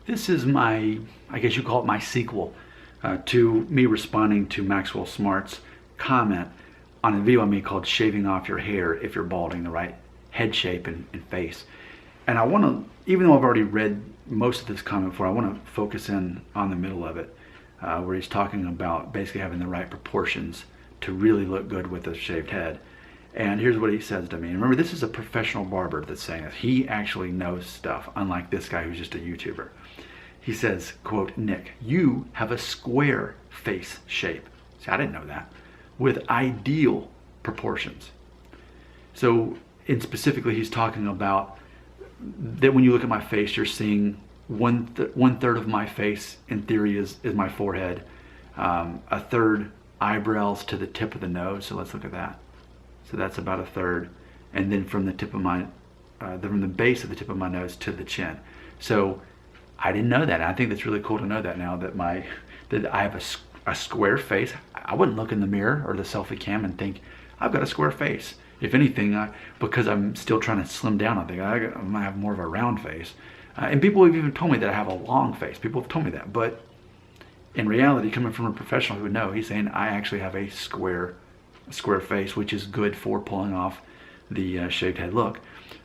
This is my, I guess you call it my sequel to me responding to Maxwell Smart's comment on a video on me called Shaving Off Your Hair If You're Balding, the right head shape and face. And I want to, even though I've already read most of this comment before, I want to focus in on the middle of it, where he's talking about basically having the right proportions to really look good with a shaved head. And here's what he says to me. And remember, this is a professional barber that's saying this. He actually knows stuff, unlike this guy who's just a YouTuber. He says, quote, "Nick, you have a square face shape." See, I didn't know that. With ideal proportions. So, specifically, he's talking about that when you look at my face, you're seeing one third of my face, in theory, is my forehead. A third eyebrows to the tip of the nose. So let's look at that. So that's about a third. And then from the tip of my, from the base of the tip of my nose to the chin. So I didn't know that. I think that's really cool to know that now, that that I have a square face. I wouldn't look in the mirror or the selfie cam and think I've got a square face. If anything, because I'm still trying to slim down, I think I might have more of a round face. And people have even told me that I have a long face. People have told me that. But in reality, coming from a professional who would know, he's saying I actually have a square face, which is good for pulling off the shaved head look.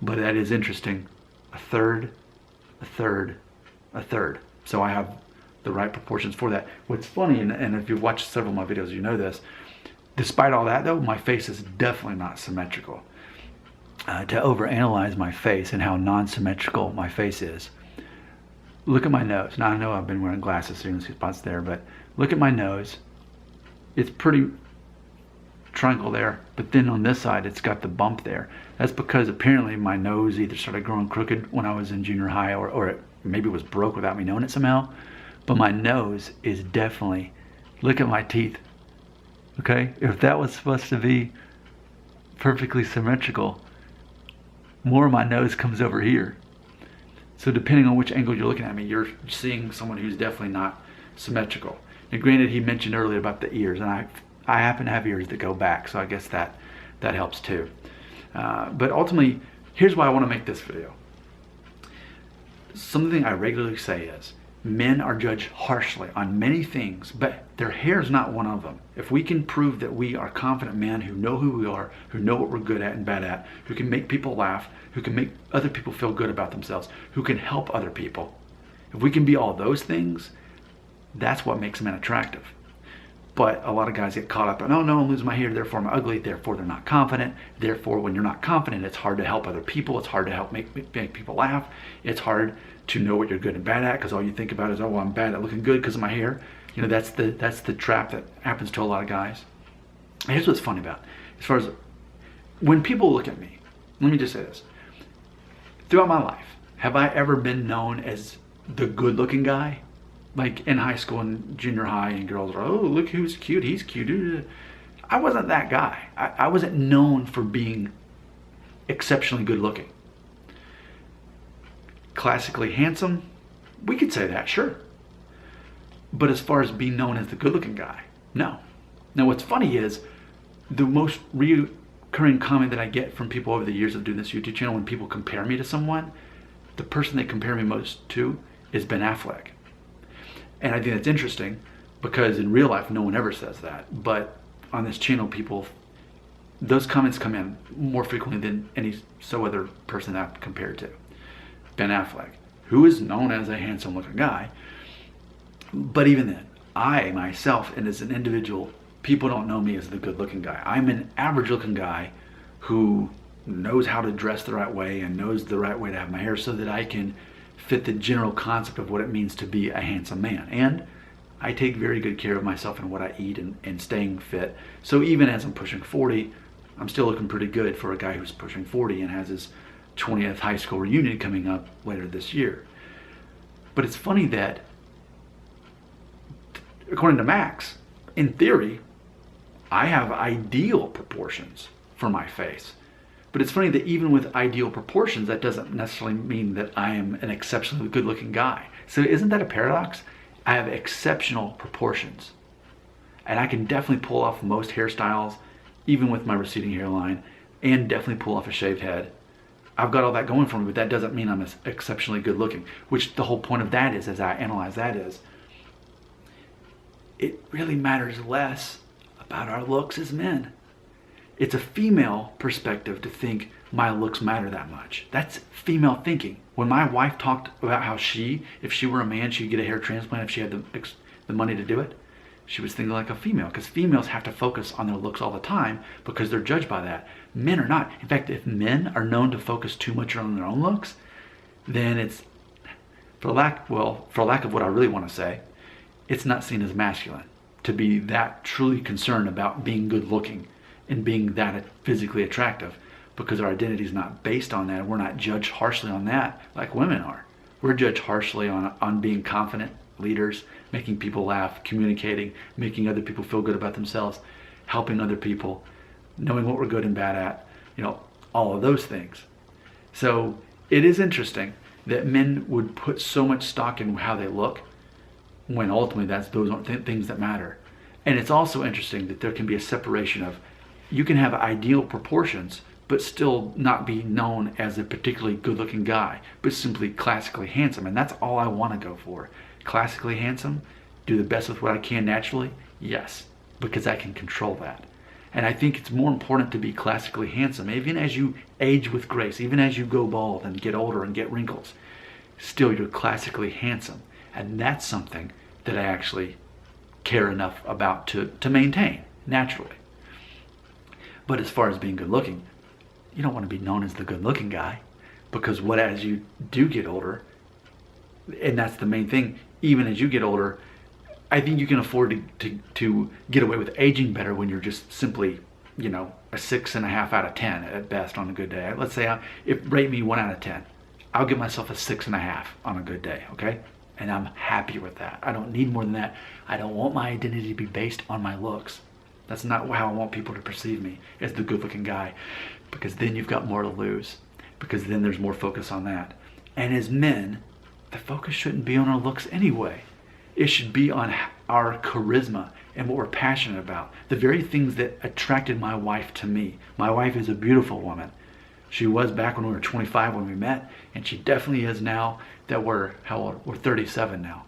But that is interesting. A third, a third, a third. So I have the right proportions for that. What's funny, and if you've watched several of my videos, you know this. Despite all that, though, my face is definitely not symmetrical. To overanalyze my face and how non-symmetrical my face is, look at my nose. Now, I know I've been wearing glasses, so you can see spots there, but look at my nose. It's pretty triangle there, but then on this side, it's got the bump there. That's because apparently my nose either started growing crooked when I was in junior high, or it maybe was broke without me knowing it somehow. But my nose is definitely, look at my teeth. Okay, if that was supposed to be perfectly symmetrical, more of my nose comes over here. So depending on which angle you're looking at me, you're seeing someone who's definitely not symmetrical. And granted, he mentioned earlier about the ears, and I happen to have ears that go back, so I guess that helps too. But ultimately, here's why I want to make this video. Something I regularly say is, men are judged harshly on many things, but their hair is not one of them. If we can prove that we are confident men who know who we are, who know what we're good at and bad at, who can make people laugh, who can make other people feel good about themselves, who can help other people, if we can be all those things, that's what makes men attractive. But a lot of guys get caught up in, oh no, I'm losing my hair, therefore I'm ugly, therefore they're not confident. Therefore, when you're not confident, it's hard to help other people. It's hard to help make people laugh. It's hard to know what you're good and bad at, because all you think about is, oh, well, I'm bad at looking good because of my hair. You know, that's the trap that happens to a lot of guys. And here's what's funny about it. As far as when people look at me, let me just say this. Throughout my life, have I ever been known as the good-looking guy? Like in high school and junior high, and girls are, oh, look who's cute, he's cute. I wasn't that guy. I wasn't known for being exceptionally good looking. Classically handsome, we could say that, sure. But as far as being known as the good looking guy, no. Now what's funny is, the most recurring comment that I get from people over the years of doing this YouTube channel, when people compare me to someone, the person they compare me most to is Ben Affleck. And I think that's interesting, because in real life, no one ever says that. But on this channel, those comments come in more frequently than any other person that I've compared to. Ben Affleck, who is known as a handsome looking guy. But even then, I myself, and as an individual, people don't know me as the good looking guy. I'm an average looking guy who knows how to dress the right way and knows the right way to have my hair so that I can fit the general concept of what it means to be a handsome man. And I take very good care of myself and what I eat and staying fit. So even as I'm pushing 40, I'm still looking pretty good for a guy who's pushing 40 and has his 20th high school reunion coming up later this year. But it's funny that, according to Max, in theory, I have ideal proportions for my face. But it's funny that even with ideal proportions, that doesn't necessarily mean that I am an exceptionally good-looking guy. So isn't that a paradox? I have exceptional proportions. And I can definitely pull off most hairstyles, even with my receding hairline, and definitely pull off a shaved head. I've got all that going for me, but that doesn't mean I'm exceptionally good looking. Which the whole point of that is, as I analyze that is, it really matters less about our looks as men. It's a female perspective to think my looks matter that much. That's female thinking. When my wife talked about how if she were a man, she'd get a hair transplant if she had the money to do it, she was thinking like a female, because females have to focus on their looks all the time because they're judged by that. Men are not. In fact, if men are known to focus too much on their own looks, then it's, for lack of what I really want to say, it's not seen as masculine to be that truly concerned about being good looking and being that physically attractive, because our identity is not based on that. We're not judged harshly on that like women are. We're judged harshly on being confident leaders, making people laugh, communicating, making other people feel good about themselves, helping other people, knowing what we're good and bad at, all of those things. So it is interesting that men would put so much stock in how they look, when ultimately those aren't things that matter. And it's also interesting that there can be a separation of, you can have ideal proportions but still not be known as a particularly good-looking guy, but simply classically handsome. And that's all I want to go for. Classically handsome, do the best with what I can naturally, yes, because I can control that. And I think it's more important to be classically handsome, even as you age with grace, even as you go bald and get older and get wrinkles, still you're classically handsome. And that's something that I actually care enough about to maintain naturally. But as far as being good looking, you don't want to be known as the good looking guy, because as you do get older, and that's the main thing, even as you get older, I think you can afford to get away with aging better when you're just simply, a 6.5 out of 10 at best on a good day. Let's say rate me 1 out of 10. I'll give myself a 6.5 on a good day, okay? And I'm happy with that. I don't need more than that. I don't want my identity to be based on my looks. That's not how I want people to perceive me, as the good-looking guy, because then you've got more to lose, because then there's more focus on that. And as men, the focus shouldn't be on our looks anyway. It should be on our charisma and what we're passionate about. The very things that attracted my wife to me. My wife is a beautiful woman. She was back when we were 25 when we met, and she definitely is now that we're 37 now.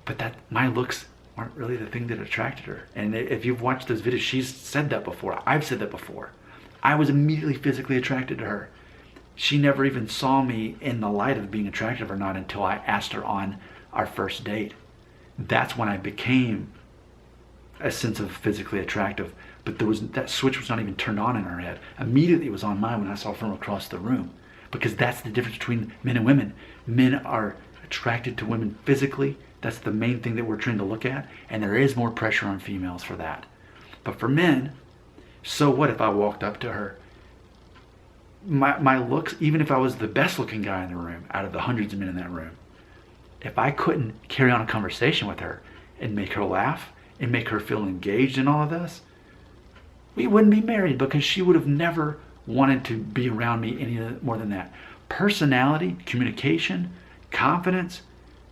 But my looks weren't really the thing that attracted her. And if you've watched those videos, she's said that before. I've said that before. I was immediately physically attracted to her. She never even saw me in the light of being attractive or not until I asked her on our first date. That's when I became a sense of physically attractive. But that switch was not even turned on in her head. Immediately it was on mine when I saw her from across the room. Because that's the difference between men and women. Men are attracted to women physically. That's the main thing that we're trained to look at. And there is more pressure on females for that. But for men, so what if I walked up to her? My looks, even if I was the best looking guy in the room, out of the hundreds of men in that room, if I couldn't carry on a conversation with her and make her laugh and make her feel engaged in all of this, we wouldn't be married, because she would have never wanted to be around me any more than that. Personality, communication, confidence,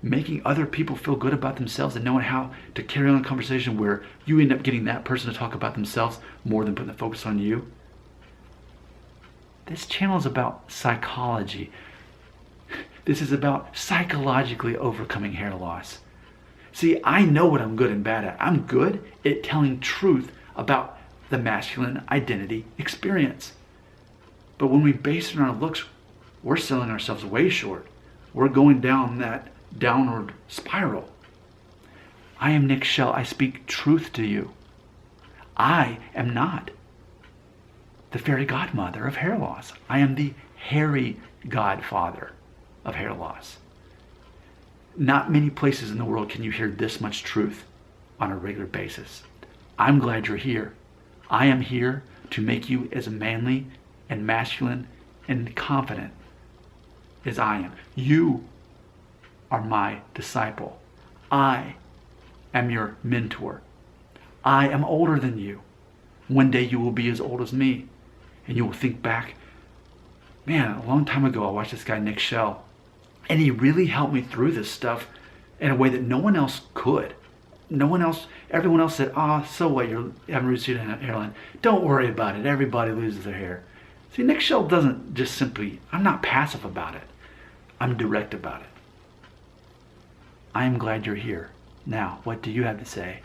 making other people feel good about themselves and knowing how to carry on a conversation where you end up getting that person to talk about themselves more than putting the focus on you. This channel is about psychology. This is about psychologically overcoming hair loss. See, I know what I'm good and bad at. I'm good at telling truth about the masculine identity experience. But when we base it on our looks, we're selling ourselves way short. We're going down that downward spiral. I am Nick Shell. I speak truth to you. I am not the fairy godmother of hair loss. I am the hairy godfather of hair loss. Not many places in the world can you hear this much truth on a regular basis. I'm glad you're here. I am here to make you as manly and masculine and confident as I am. You are my disciple. I am your mentor. I am older than you. One day you will be as old as me, and you will think back, man, a long time ago I watched this guy Nick Shell, and he really helped me through this stuff in a way that no one else could. Everyone else said, so what, you're having receding hairline. Don't worry about it. Everybody loses their hair. See, Nick Shell doesn't just simply, I'm not passive about it. I'm direct about it. I am glad you're here. Now, what do you have to say?